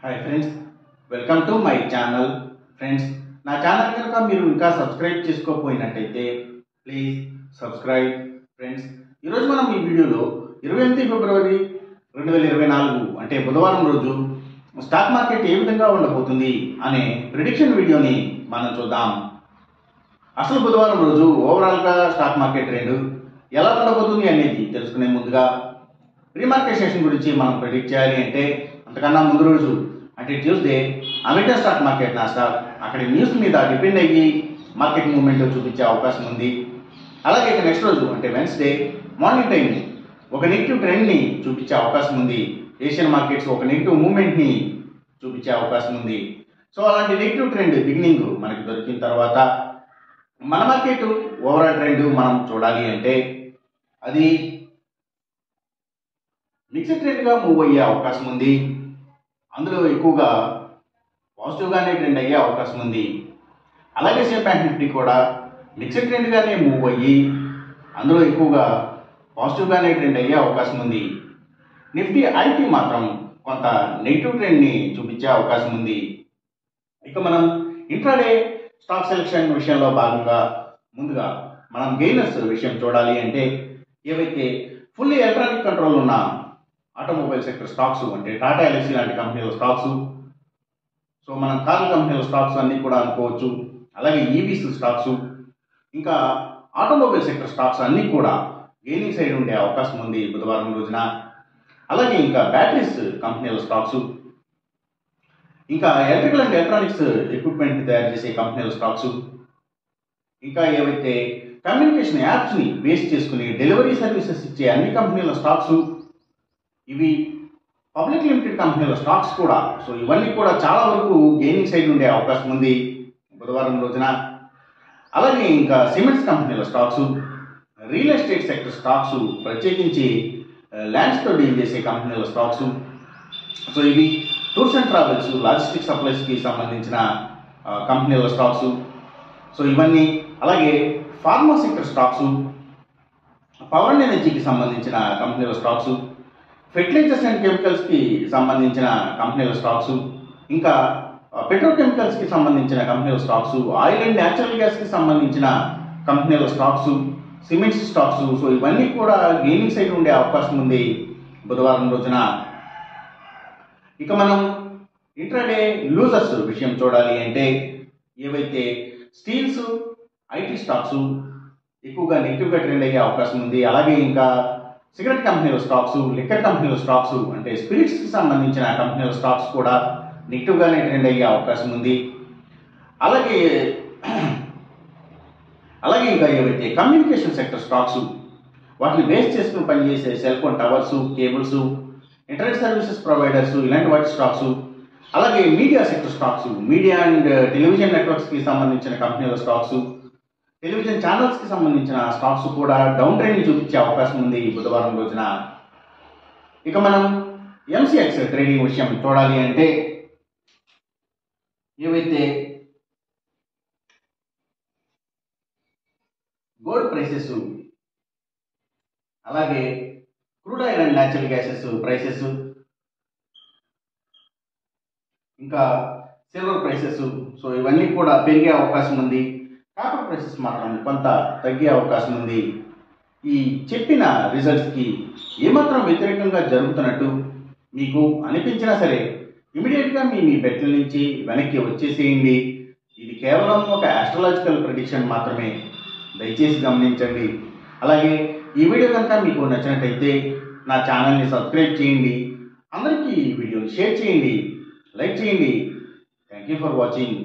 Hi friends, welcome to my channel. Friends, నా channel కనుక మీరు ఇంకా సబ్స్క్రైబ్ చేసుకోకపోయినట్టయితే ప్లీజ్ సబ్స్క్రైబ్. ఫ్రెండ్స్, ఈరోజు మనం ఈ వీడియోలో 28 ఫిబ్రవరి 2024 అంటే బుధవారం రోజు స్టాక్ మార్కెట్ ఏ విధంగా ఉండబోతుంది అనే ప్రిడిక్షన్ వీడియోని మనం చూద్దాం. అసలు బుధవారం రోజు ఓవరాల్గా స్టాక్ మార్కెట్ ట్రెండ్ ఎలా ఉండబోతుంది అనేది తెలుసుకునే ముందుగా ప్రీ మార్కెట్ సెషన్ గురించి మనం ప్రిడిక్ట్ చేయాలి అంటే అంతకన్నా ముందు రోజు అంటే Tuesday American stock market Nasdaq అక్కడి న్యూస్ మీద డిపెండ్ అయ్యి మార్కెట్ మూవ్మెంట్ చూపించే అవకాశం ఉంది. అలాగే ఇక నెక్స్ట్ రోజు అంటే వెన్స్డే మార్నింగ్ టైం ఒక నెగిటివ్ ట్రెండ్ని చూపించే అవకాశం ఉంది. ఏషియన్ మార్కెట్స్ ఒక నెగిటివ్ మూవ్మెంట్ని చూపించే అవకాశం ఉంది. సో అలాంటి నెగిటివ్ ట్రెండ్ బిగినింగ్ మనకి దొరికిన తర్వాత మన మార్కెట్ ఓవరాల్ ట్రెండ్ మనం చూడాలి అంటే అది మిక్స్డ్ ట్రెండ్గా మూవ్ అయ్యే అవకాశం ఉంది. అందులో ఎక్కువగా పాజిటివ్గానే ట్రెండ్ అయ్యే అవకాశం ఉంది. అలాగే సేమ్ బ్యాంక్ నిఫ్టీ కూడా మిక్స్డ్ ట్రెండ్గానే మూవ్ అయ్యి అందులో ఎక్కువగా పాజిటివ్గానే ట్రెండ్ అయ్యే అవకాశం ఉంది. నిఫ్టీ ఐటీ మాత్రం కొంత నెగిటివ్ ట్రెండ్ని చూపించే అవకాశం ఉంది. ఇక మనం ఇంట్రాడే స్టాక్ సెలెక్షన్ విషయంలో భాగంగా ముందుగా మనం గెయినర్స్ విషయం చూడాలి అంటే ఏవైతే ఫుల్లీ ఎలక్ట్రానిక్ కంట్రోల్ ఉన్న ఆటోమొబైల్ సెక్టర్ స్టాక్స్ అంటే టాటా ఎల్ఎక్సీ లాంటి కంపెనీల స్టాక్స్, సో మనం కార్ల కంపెనీల స్టాక్స్ అన్నీ కూడా అనుకోవచ్చు. అలాగే ఈవీస్ స్టాక్స్ ఇంకా ఆటోమొబైల్ సెక్టర్ స్టాక్స్ అన్నీ కూడా గెయినింగ్ సైడ్ ఉండే అవకాశం ఉంది బుధవారం రోజున. అలాగే ఇంకా బ్యాటరీస్ కంపెనీల స్టాక్స్, ఇంకా ఎలక్ట్రికల్ అండ్ ఎలక్ట్రానిక్స్ ఎక్విప్మెంట్ తయారు చేసే కంపెనీల స్టాక్స్, ఇంకా ఏవైతే కమ్యూనికేషన్ యాప్స్ని బేస్ చేసుకుని డెలివరీ సర్వీసెస్ ఇచ్చే అన్ని కంపెనీల స్టాక్స్, ఇవి పబ్లిక్ లిమిటెడ్ కంపెనీల స్టాక్స్ కూడా, సో ఇవన్నీ కూడా చాలా వరకు గెయినింగ్ సైడ్ ఉండే అవకాశం ఉంది బుధవారం రోజున. అలాగే ఇంకా సిమెంట్స్ కంపెనీల stocks, real estate sector stocks, ప్రత్యేకించి ల్యాండ్స్తో డీల్ చేసే కంపెనీల స్టాక్స్, సో ఇవి టూర్స్ అండ్ ట్రావెల్స్ లాజిస్టిక్ సప్లైస్కి సంబంధించిన కంపెనీల స్టాక్స్, సో ఇవన్నీ. అలాగే pharma sector stocks, power and ఎనర్జీకి సంబంధించిన కంపెనీల స్టాక్స్, ఫెర్టిలైజర్స్ అండ్ కెమికల్స్కి సంబంధించిన కంపెనీల స్టాక్స్, ఇంకా పెట్రోకెమికల్స్కి సంబంధించిన కంపెనీల స్టాక్స్, ఆయిల్ అండ్ న్యాచురల్ గ్యాస్కి సంబంధించిన కంపెనీల స్టాక్స్, సిమెంట్స్ స్టాక్స్, సో ఇవన్నీ కూడా గెయినింగ్ సైడ్ ఉండే అవకాశం ఉంది బుధవారం రోజున. ఇక మనం ఇంట్రాడే లూజర్స్ విషయం చూడాలి అంటే ఏవైతే స్టీల్స్, ఐటీ స్టాక్స్ ఎక్కువగా నెగిటివ్గా ట్రెండ్ అయ్యే అవకాశం ఉంది. అలాగే ఇంకా సిగరెట్ కంపెనీల స్టాక్స్, లిక్కర్ కంపెనీల స్టాక్స్ అంటే స్పిరిట్స్కి సంబంధించిన కంపెనీల స్టాక్స్ కూడా నెగిటివ్గానే ట్రెండ్ అయ్యే అవకాశం ఉంది. అలాగే ఇంకా ఏవైతే కమ్యూనికేషన్ సెక్టర్ స్టాక్స్, వాటిని బేస్ చేసుకుని పనిచేసే cell phone towers, cables, internet services providers, ఇలాంటి వాటి స్టాక్స్, అలాగే media sector stocks, media and television నెట్వర్క్స్కి సంబంధించిన కంపెనీల స్టాక్స్, టెలివిజన్ ఛానల్స్కి సంబంధించిన స్టాక్స్ కూడా డౌన్ ట్రెండ్ చూపించే అవకాశం ఉంది బుధవారం రోజున. ఇక మనం ఎంసీఎక్స్ ట్రేడింగ్ విషయం చూడాలి అంటే ఏవైతే గోల్డ్ ప్రైసెస్, అలాగే crude oil and natural gases prices, ఇంకా సిల్వర్ ప్రైసెస్, సో ఇవన్నీ కూడా పెరిగే అవకాశం ఉంది. కాపర్ ప్రైసెస్ మాత్రం కొంత తగ్గే అవకాశం ఉంది. ఈ చెప్పిన రిజల్ట్స్కి ఏమాత్రం వ్యతిరేకంగా జరుగుతున్నట్టు మీకు అనిపించినా సరే ఇమీడియట్గా మీ బెట్ల నుంచి వెనక్కి వచ్చేసేయండి. ఇది కేవలం ఒక ఆస్ట్రాలజికల్ ప్రెడిక్షన్ మాత్రమే, దయచేసి గమనించండి. అలాగే ఈ వీడియో కనుక మీకు నచ్చినట్టయితే నా ఛానల్ని సబ్స్క్రైబ్ చేయండి, అందరికీ ఈ వీడియోని షేర్ చేయండి, లైక్ చేయండి. Thank you for watching.